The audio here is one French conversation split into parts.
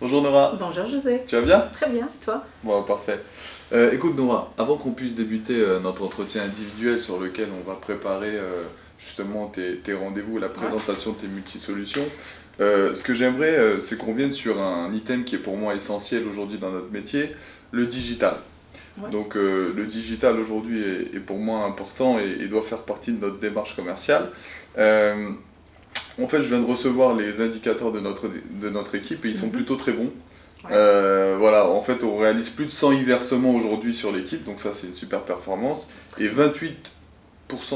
Bonjour Nora, Bonjour José, tu vas bien? très bien, toi? Bon, parfait. Écoute Nora, avant qu'on puisse débuter notre entretien individuel sur lequel on va préparer justement tes rendez-vous, la Ouais, présentation de tes multisolutions, ce que j'aimerais, c'est qu'on vienne sur un item qui est pour moi essentiel aujourd'hui dans notre métier, le digital. ouais, Donc le digital aujourd'hui est pour moi important et doit faire partie de notre démarche commerciale. Euh, En fait, je viens de recevoir les indicateurs de notre équipe et ils sont mhm, plutôt très bons. ouais, Voilà, en fait, on réalise plus de 100 e-versements aujourd'hui sur l'équipe, donc ça, c'est une super performance. Et 28%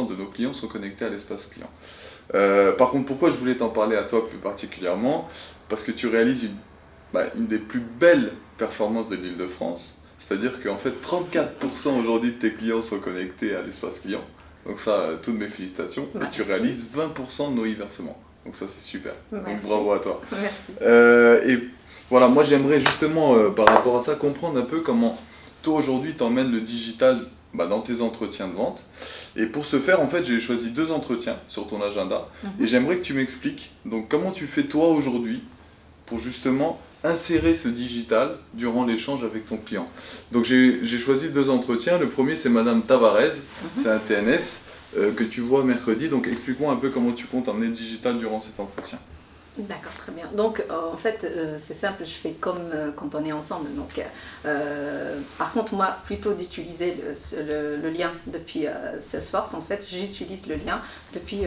de nos clients sont connectés à l'espace client. Par contre, pourquoi je voulais t'en parler à toi plus particulièrement? Parce que tu réalises une des plus belles performances de l'Île-de-France. C'est-à-dire qu'en fait, 34% aujourd'hui de tes clients sont connectés à l'espace client. Donc ça, toutes mes félicitations. Et tu merci, réalises 20% de nos e-versements. Donc ça, c'est super. Donc merci, bravo à toi. merci. Et voilà, moi j'aimerais justement, par rapport à ça, comprendre un peu comment toi aujourd'hui t'emmènes le digital dans tes entretiens de vente. Et pour ce faire, en fait, j'ai choisi deux entretiens sur ton agenda. Et Mhm. j'aimerais que tu m'expliques, donc comment tu fais toi aujourd'hui pour justement insérer ce digital durant l'échange avec ton client. Donc j'ai choisi deux entretiens. Le premier, c'est Madame Tavares, c'est Mhm. un TNS que tu vois mercredi. Donc explique-moi un peu comment tu comptes emmener le digital durant cet entretien. D'accord, très bien. Donc, en fait, c'est simple, je fais comme quand on est ensemble. Donc, par contre, moi, plutôt d'utiliser le lien depuis Salesforce, en fait, j'utilise le lien depuis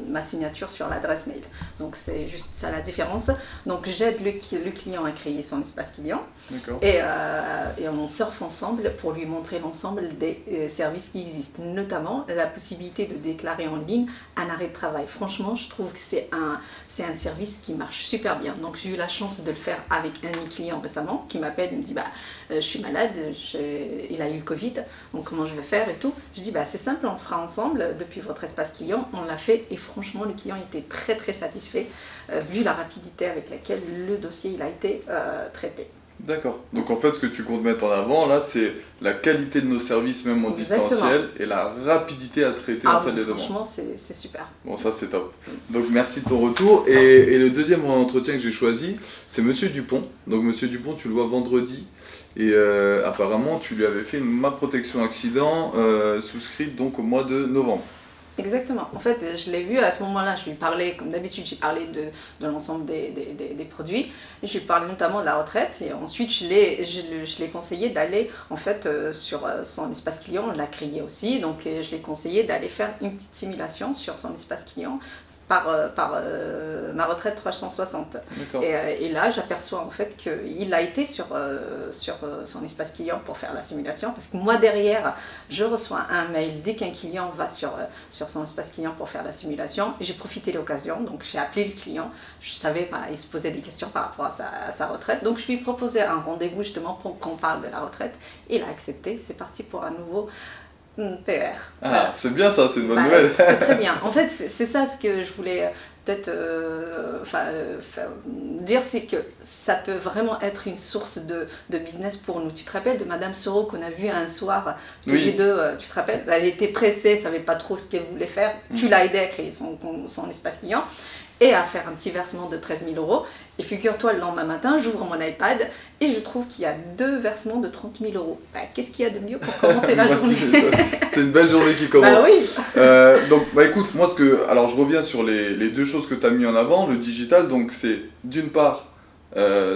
ma signature sur l'adresse mail. Donc, c'est juste ça la différence. Donc, j'aide le client à créer son espace client D'accord. et on surfe ensemble pour lui montrer l'ensemble des services qui existent, notamment la possibilité de déclarer en ligne un arrêt de travail. Franchement, je trouve que c'est un service qui marche super bien. Donc j'ai eu la chance de le faire avec un de mes clients récemment qui m'appelle, il me dit je suis malade, il a eu le Covid, donc comment je vais faire et tout. Je dis c'est simple, on le fera ensemble depuis votre espace client. On l'a fait et franchement le client était très très satisfait vu la rapidité avec laquelle le dossier il a été traité. D'accord. Donc en fait, ce que tu comptes mettre en avant là, c'est la qualité de nos services même en Exactement. distanciel et la rapidité à traiter en Ah fait oui, les demandes. franchement c'est super. Bon, ça c'est top. Donc merci de ton retour. Et le deuxième entretien que j'ai choisi, c'est Monsieur Dupont. Donc Monsieur Dupont, tu le vois vendredi. Et apparemment, tu lui avais fait une ma protection accident souscrite donc au mois de novembre. Exactement. En fait, je l'ai vu à ce moment-là, je lui parlais, comme d'habitude, j'ai parlé de l'ensemble des produits. Je lui parlais notamment de la retraite et ensuite je l'ai conseillé d'aller en fait sur son espace client, on l'a créé aussi, donc je l'ai conseillé d'aller faire une petite simulation sur son espace client par ma retraite 360. D'accord. Et là, j'aperçois en fait qu'il a été sur son espace client pour faire la simulation parce que moi derrière, je reçois un mail dès qu'un client va sur son espace client pour faire la simulation. Et j'ai profité de l'occasion, donc j'ai appelé le client. Je savais, il se posait des questions par rapport à sa retraite. Donc je lui ai proposé un rendez-vous justement pour qu'on parle de la retraite. Et il a accepté. C'est parti pour un nouveau PER. Ah, Voilà. c'est bien ça, c'est une bonne Oui, nouvelle. c'est très bien. En fait, c'est ça ce que je voulais peut-être dire, c'est que ça peut vraiment être une source de business pour nous. Tu te rappelles de Madame Soro qu'on a vu un soir, tous les Oui. deux, tu te rappelles, elle était pressée, elle ne savait pas trop ce qu'elle voulait faire. Tu Mm. l'as aidé à créer son espace client et à faire un petit versement de 13 000 euros. Et figure-toi, le lendemain matin, j'ouvre mon iPad et je trouve qu'il y a deux versements de 30 000 euros. Qu'est-ce qu'il y a de mieux pour commencer la journée? Tu m'étonnes. C'est une belle journée qui commence. Oui. Donc, écoute, moi, alors je reviens sur les deux choses que tu as mis en avant. Le digital, donc, c'est d'une part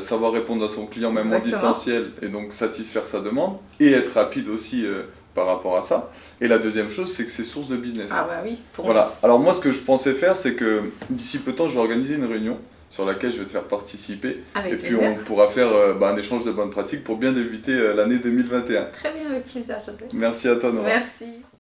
savoir répondre à son client même en Exactement. distanciel et donc satisfaire sa demande et être rapide aussi par rapport à ça. Et la deuxième chose, c'est que c'est source de business. Ah oui, pour moi. Voilà. Alors, moi, ce que je pensais faire, c'est que d'ici peu de temps, je vais organiser une réunion sur laquelle je vais te faire participer. Avec Et puis, plaisir. on pourra faire un échange de bonnes pratiques pour bien débuter l'année 2021. Très bien, avec plaisir, José. Merci à toi, Nora. Merci.